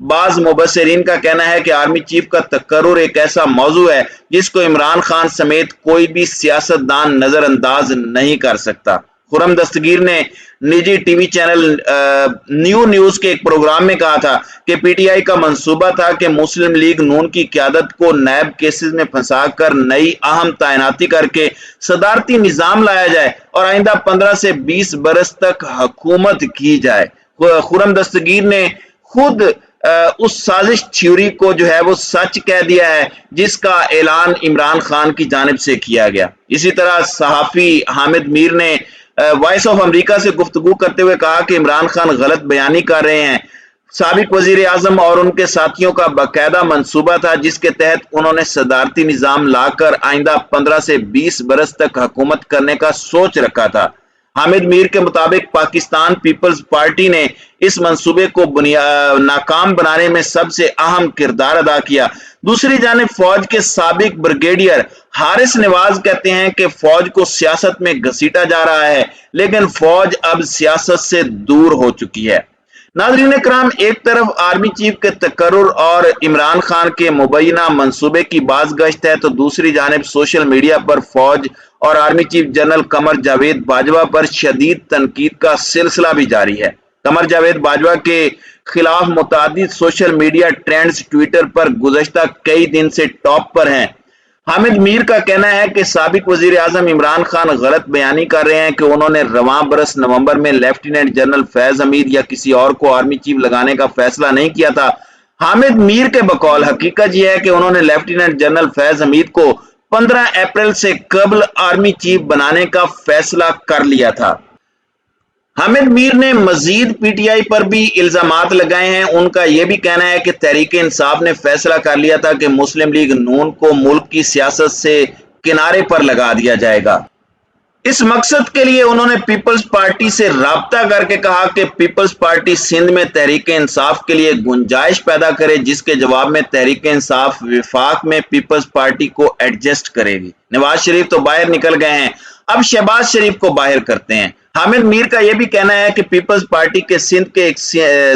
بعض مبصرین کا کہنا ہے کہ آرمی چیف کا تقرر ایک ایسا موضوع ہے جس کو عمران خان سمیت کوئی بھی سیاستدان نظر انداز نہیں کر سکتا۔ خرم دستگیر نے نجی ٹی وی چینل نیوز کے ایک پروگرام میں کہا تھا کہ پی ٹی آئی کا منصوبہ تھا کہ مسلم لیگ نون کی قیادت کو نیب کیسز میں پھنسا کر نئی اہم تعیناتی کر کے صدارتی نظام لایا جائے اور آئندہ 15 سے 20 برس تک حکومت کی جائے۔ خرم دستگیر نے خود اس سازش تھیوری کو جو ہے وہ سچ کہہ دیا ہے جس کا اعلان عمران خان کی جانب سے کیا گیا۔ اسی طرح صحافی حامد میر نے وائس آف امریکہ سے گفتگو کرتے ہوئے کہا کہ عمران خان غلط بیانی کر رہے ہیں۔ سابق وزیر اعظم اور ان کے ساتھیوں کا باقاعدہ منصوبہ تھا جس کے تحت انہوں نے صدارتی نظام لا کر آئندہ 15 سے 20 برس تک حکومت کرنے کا سوچ رکھا تھا۔ حامد میر کے مطابق پاکستان پیپلز پارٹی نے اس منصوبے کو ناکام بنانے میں سب سے اہم کردار ادا کیا۔ دوسری جانب فوج کے سابق بریگیڈیئر حارث نواز کہتے ہیں کہ فوج کو سیاست میں گھسیٹا جا رہا ہے لیکن فوج اب سیاست سے دور ہو چکی ہے۔ ناظرین کرام، ایک طرف آرمی چیف کے تقرر اور عمران خان کے مبینہ منصوبے کی باز گشت ہے تو دوسری جانب سوشل میڈیا پر فوج اور army chief general Qamar Javed Bajwa پر شدید تنقید کا سلسلہ بھی جاری ہے۔ قمر جاوید باجوہ کے خلاف متعدد سوشل میڈیا ٹرینڈز ٹویٹر پر گزشتہ کئی دن سے ٹاپ پر ہیں۔ حامد میر کا کہنا ہے کہ سابق وزیر اعظم عمران خان غلط بیانی کر رہے ہیں کہ انہوں نے رواں برس نومبر میں لیفٹیننٹ جنرل فیض حمید یا کسی اور کو آرمی چیف لگانے کا فیصلہ نہیں کیا تھا۔ حامد میر کے بقول حقیقت یہ ہے کہ انہوں نے لیفٹیننٹ جنرل فیض حمید کو 15 اپریل سے قبل آرمی چیف بنانے کا فیصلہ کر لیا تھا۔ حامد میر نے مزید پی ٹی آئی پر بھی الزامات لگائے ہیں۔ ان کا یہ بھی کہنا ہے کہ تحریک انصاف نے فیصلہ کر لیا تھا کہ مسلم لیگ نون کو ملک کی سیاست سے کنارے پر لگا دیا جائے گا۔ اس مقصد کے لیے انہوں نے پیپلز پارٹی سے رابطہ کر کے کہا کہ پیپلز پارٹی سندھ میں تحریک انصاف کے لیے گنجائش پیدا کرے، جس کے جواب میں تحریک انصاف وفاق میں پیپلز پارٹی کو ایڈجسٹ کرے گی۔ نواز شریف تو باہر نکل گئے ہیں، اب شہباز شریف کو باہر کرتے ہیں۔ حامد میر کا یہ بھی کہنا ہے کہ پیپلز پارٹی کے سندھ کے ایک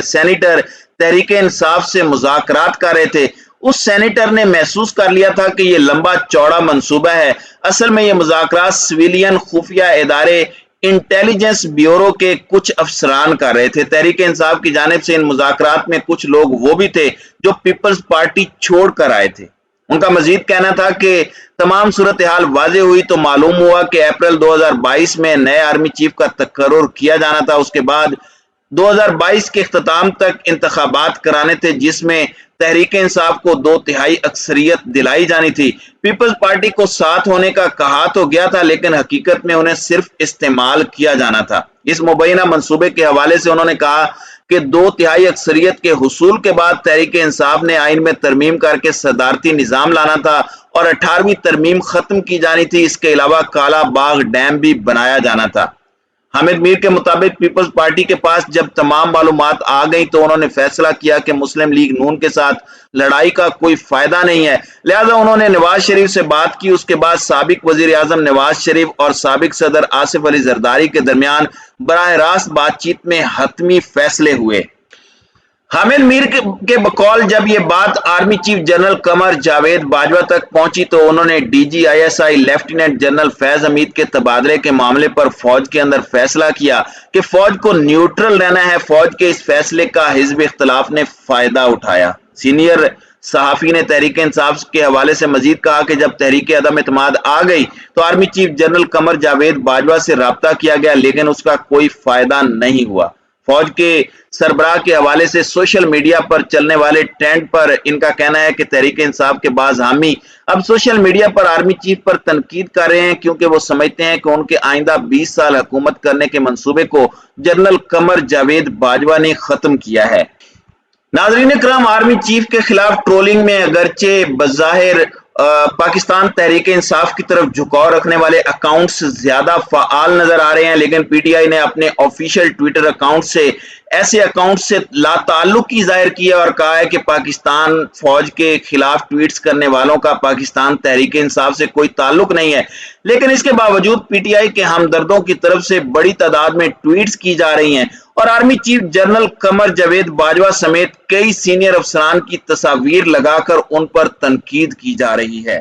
سینیٹر تحریک انصاف سے مذاکرات کر رہے تھے۔ اس سینیٹر نے محسوس کر لیا تھا کہ یہ لمبا چوڑا منصوبہ ہے۔ اصل میں یہ مذاکرات سویلین خفیہ ادارے انٹیلیجنس بیورو کے کچھ افسران کر رہے تھے۔ تحریک انصاف کی جانب سے ان مذاکرات میں کچھ لوگ وہ بھی تھے جو پیپلز پارٹی چھوڑ کر آئے تھے۔ ان کا مزید کہنا تھا کہ تمام صورتحال واضح ہوئی تو معلوم ہوا کہ اپریل 2022 میں نئے آرمی چیف کا تقرر کیا جانا تھا۔ اس کے بعد 2022 کے اختتام تک انتخابات کرانے تھے جس میں تحریک انصاف کو 2/3 اکثریت دلائی جانی تھی۔ پیپلز پارٹی کو ساتھ ہونے کا کہا تو گیا تھا لیکن حقیقت میں انہیں صرف استعمال کیا جانا تھا۔ اس مبینہ منصوبے کے حوالے سے انہوں نے کہا کہ 2/3 اکثریت کے حصول کے بعد تحریک انصاف نے آئین میں ترمیم کر کے صدارتی نظام لانا تھا اور 18ویں ترمیم ختم کی جانی تھی۔ اس کے علاوہ کالا باغ ڈیم بھی بنایا جانا تھا۔ حامد میر کے مطابق پیپلز پارٹی کے پاس جب تمام معلومات آ گئیں تو انہوں نے فیصلہ کیا کہ مسلم لیگ نون کے ساتھ لڑائی کا کوئی فائدہ نہیں ہے، لہذا انہوں نے نواز شریف سے بات کی۔ اس کے بعد سابق وزیر اعظم نواز شریف اور سابق صدر آصف علی زرداری کے درمیان براہ راست بات چیت میں حتمی فیصلے ہوئے۔ حامد میر کے بقول جب یہ بات army chief general Qamar Javed Bajwa تک پہنچی تو انہوں نے D G I S I lieutenant general Faiz Hameed کے تبادلے کے معاملے پر فوج کے اندر فیصلہ کیا کہ فوج کو نیوٹرل رہنا ہے۔ فوج کے اس فیصلے کا حزب اختلاف نے فائدہ اٹھایا۔ سینئر صحافی نے تحریک انصاف کے حوالے سے مزید کہا کہ جب تحریک عدم اعتماد آ گئی تو army chief general Qamar Javed Bajwa سے رابطہ کیا گیا لیکن اس کا کوئی فائدہ نہیں ہوا۔ فوج کے سربراہ کے حوالے سے سوشل میڈیا پر چلنے والے ٹرینڈ پر ان کا کہنا ہے کہ تحریک انصاف کے بعض حامی اب سوشل میڈیا پر آرمی چیف پر تنقید کر رہے ہیں کیونکہ وہ سمجھتے ہیں کہ ان کے آئندہ 20 سال حکومت کرنے کے منصوبے کو جنرل قمر جاوید باجوہ نے ختم کیا ہے۔ ناظرین کرام، آرمی چیف کے خلاف ٹرولنگ میں اگرچہ بظاہر پاکستان تحریک انصاف کی طرف جھکاؤ رکھنے والے اکاؤنٹس زیادہ فعال نظر آ رہے ہیں لیکن پی ٹی آئی نے اپنے آفیشیل ٹویٹر اکاؤنٹ سے ایسے اکاؤنٹ سے لا تعلقی ظاہر کی ہے اور کہا ہے کہ پاکستان فوج کے خلاف ٹویٹس کرنے والوں کا پاکستان تحریک انصاف سے کوئی تعلق نہیں ہے، لیکن اس کے باوجود پی ٹی آئی کے ہمدردوں کی طرف سے بڑی تعداد میں ٹویٹس کی جا رہی ہیں اور army chief general Qamar Javed Bajwa سمیت کئی سینئر افسران کی تصاویر لگا کر ان پر تنقید کی جا رہی ہے۔